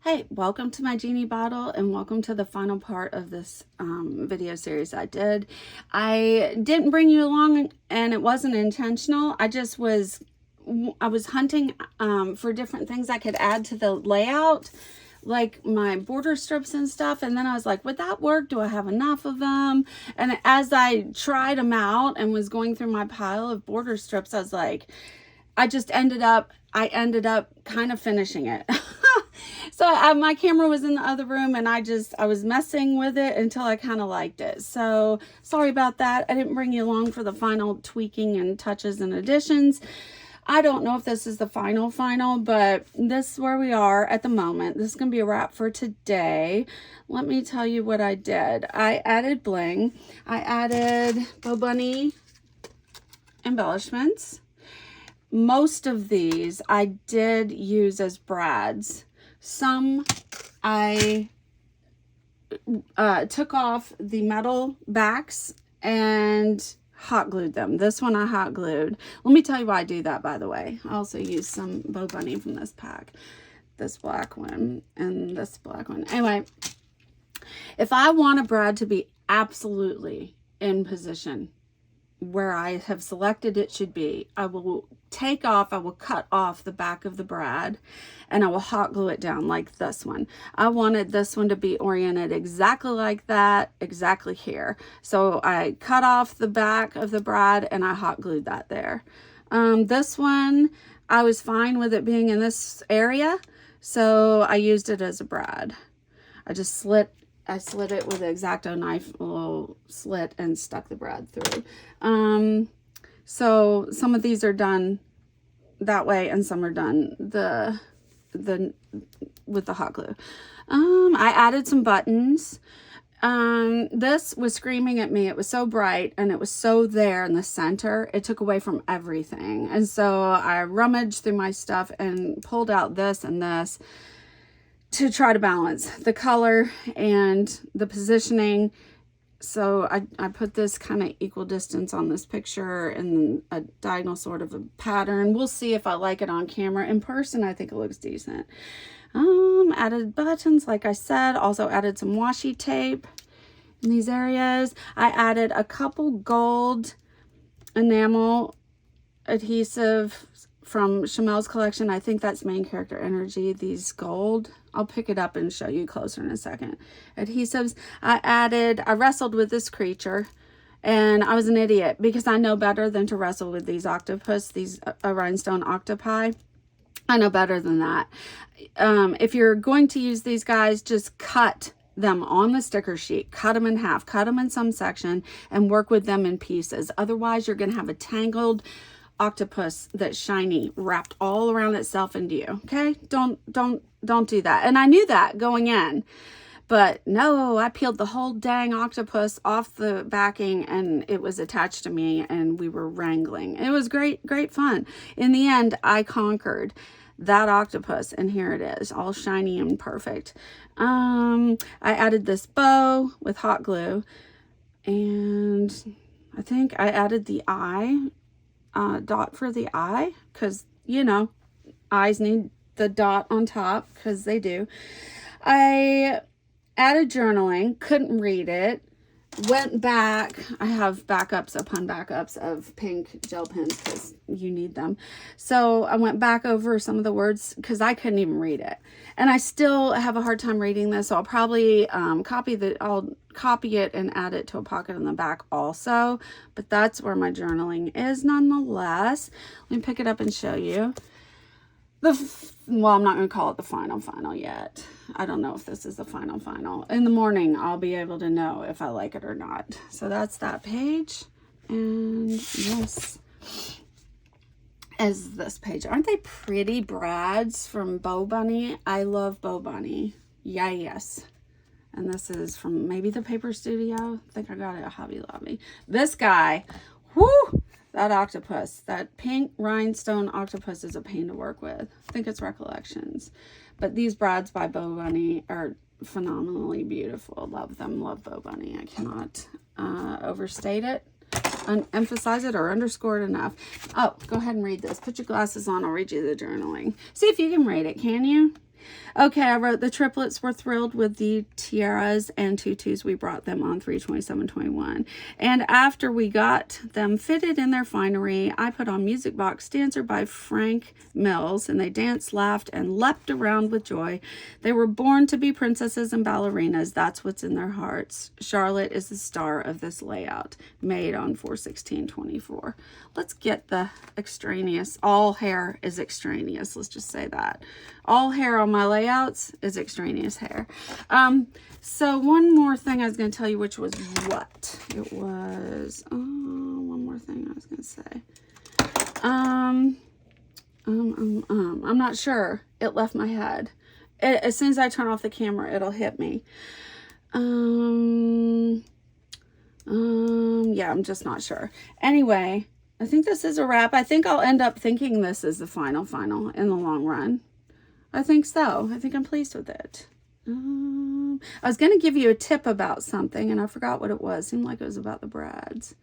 Hey, welcome to my Jeannie Bottle and welcome to the final part of this video series I did. I didn't bring you along and it wasn't intentional. I was hunting for different things I could add to the layout, like my border strips and stuff, and then I was like, would that work? Do I have enough of them? And as I tried them out and was going through my pile of border strips, I was like, I ended up kind of finishing it. So my camera was in the other room and I was messing with it until I kind of liked it. So sorry about that. I didn't bring you along for the final tweaking and touches and additions. I don't know if this is the final, but this is where we are at the moment. This is going to be a wrap for today. Let me tell you what I did. I added bling. I added Bow Bunny embellishments. Most of these I did use as brads. Some I took off the metal backs and hot glued them. This one I hot glued. Let me tell you why I do that, by the way. I also used some Bow Bunny from this pack. This black one and this black one. Anyway, if I want a brad to be absolutely in position where I have selected it should be, I will cut off the back of the brad and I will hot glue it down like this one. I wanted this one to be oriented exactly like that, exactly here. So I cut off the back of the brad and I hot glued that there. This one, I was fine with it being in this area, so I used it as a brad. I slid it with an X-Acto knife, a little slit, and stuck the brad through. So some of these are done that way and some are done with the hot glue. I added some buttons. This was screaming at me. It was so bright and it was so there in the center. It took away from everything. And so I rummaged through my stuff and pulled out this and this to try to balance the color and the positioning. So I put this kind of equal distance on this picture and a diagonal sort of a pattern. We'll see if I like it on camera. In person, I think it looks decent. Added buttons, like I said. Also added some washi tape in these areas. I added a couple gold enamel adhesive from Shimelle's collection. I think that's Main Character Energy. These gold. I'll pick it up and show you closer in a second. Adhesives. I wrestled with this creature and I was an idiot because I know better than to wrestle with these octopus, these rhinestone octopi. I know better than that. If you're going to use these guys, just cut them on the sticker sheet, cut them in half, cut them in some section and work with them in pieces. Otherwise, you're going to have a tangled octopus that's shiny wrapped all around itself into you. Okay, don't do that. And I knew that going in, but no, I peeled the whole dang octopus off the backing and it was attached to me and we were wrangling. It was great fun. In the end, I conquered that octopus and here it is, all shiny and perfect. I added this bow with hot glue and I think I added the eye dot for the eye because, you know, eyes need the dot on top because they do. I added journaling, couldn't read it, went back. I have backups upon backups of pink gel pens because you need them. So I went back over some of the words because I couldn't even read it. And I still have a hard time reading this, so I'll probably I'll copy it and add it to a pocket in the back also. But that's where my journaling is nonetheless. Let me pick it up and show you. Well, I'm not going to call it the final yet. I don't know if this is the final. In the morning, I'll be able to know if I like it or not. So that's that page. And this is this page. Aren't they pretty brads from Bow Bunny? I love Bow Bunny. Yeah, yes. And this is from maybe the Paper Studio. I think I got it at Hobby Lobby. This guy, whoo! That octopus, that pink rhinestone octopus is a pain to work with. I think it's Recollections. But these brads by Bow Bunny are phenomenally beautiful. Love them. Love Bow Bunny. I cannot overstate it, emphasize it, or underscore it enough. Oh, go ahead and read this. Put your glasses on. I'll read you the journaling. See if you can read it. Can you? Okay, I wrote the triplets were thrilled with the tiaras and tutus. We brought them on 3/27/21. And after we got them fitted in their finery, I put on Music Box Dancer by Frank Mills, and they danced, laughed, and leapt around with joy. They were born to be princesses and ballerinas. That's what's in their hearts. Charlotte is the star of this layout, made on 4/16/24. Let's get the extraneous. All hair is extraneous. Let's just say that. All hair on my layouts is extraneous hair. So one more thing I was going to tell you, which was what? It was, one more thing I was going to say. I'm not sure. It left my head. As soon as I turn off the camera, it'll hit me. Yeah, I'm just not sure. Anyway, I think this is a wrap. I think I'll end up thinking this is the final in the long run. I think so. I think I'm pleased with it. I was going to give you a tip about something, and I forgot what it was. It seemed like it was about the brads.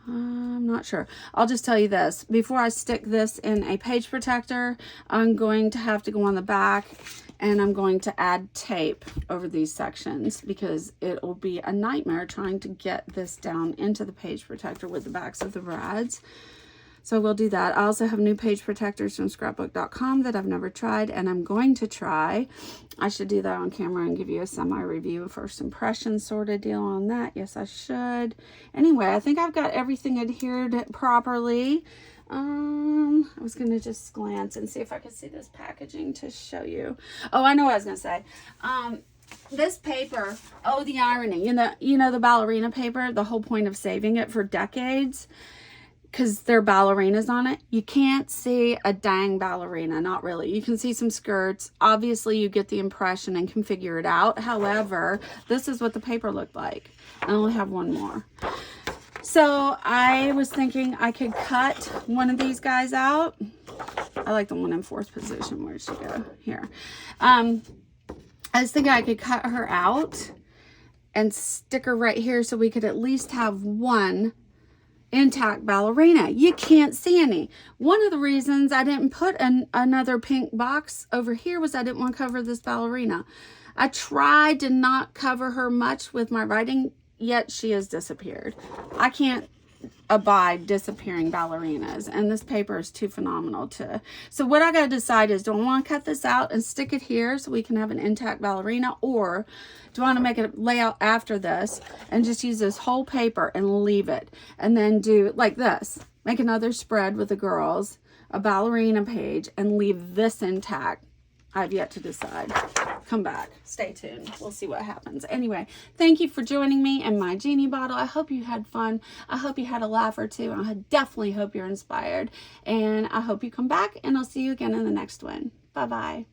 I'm not sure. I'll just tell you this. Before I stick this in a page protector, I'm going to have to go on the back, and I'm going to add tape over these sections because it will be a nightmare trying to get this down into the page protector with the backs of the brads. So we'll do that. I also have new page protectors from scrapbook.com that I've never tried, and I'm going to try. I should do that on camera and give you a semi-review, first impression sort of deal on that. Yes, I should. Anyway, I think I've got everything adhered properly. I was going to just glance and see if I could see this packaging to show you. Oh, I know what I was going to say. This paper, oh, the irony. You know the ballerina paper, the whole point of saving it for decades, because there are ballerinas on it. You can't see a dang ballerina, not really. You can see some skirts. Obviously, you get the impression and can figure it out. However, this is what the paper looked like. I only have one more. So I was thinking I could cut one of these guys out. I like the one in fourth position. Where'd she go? Here. I was thinking I could cut her out and stick her right here so we could at least have one intact ballerina. You can't see any. One of the reasons I didn't put another pink box over here was I didn't want to cover this ballerina. I tried to not cover her much with my writing, yet she has disappeared. I can't abide disappearing ballerinas, and this paper is too phenomenal to. So what I got to decide is, do I want to cut this out and stick it here so we can have an intact ballerina, or do I want to make a layout after this and just use this whole paper and leave it, and then do like this, make another spread with the girls, a ballerina page, and leave this intact? I've yet to decide. Come back. Stay tuned. We'll see what happens. Anyway, thank you for joining me in my Jeannie Bottle. I hope you had fun. I hope you had a laugh or two. I definitely hope you're inspired. And I hope you come back, and I'll see you again in the next one. Bye-bye.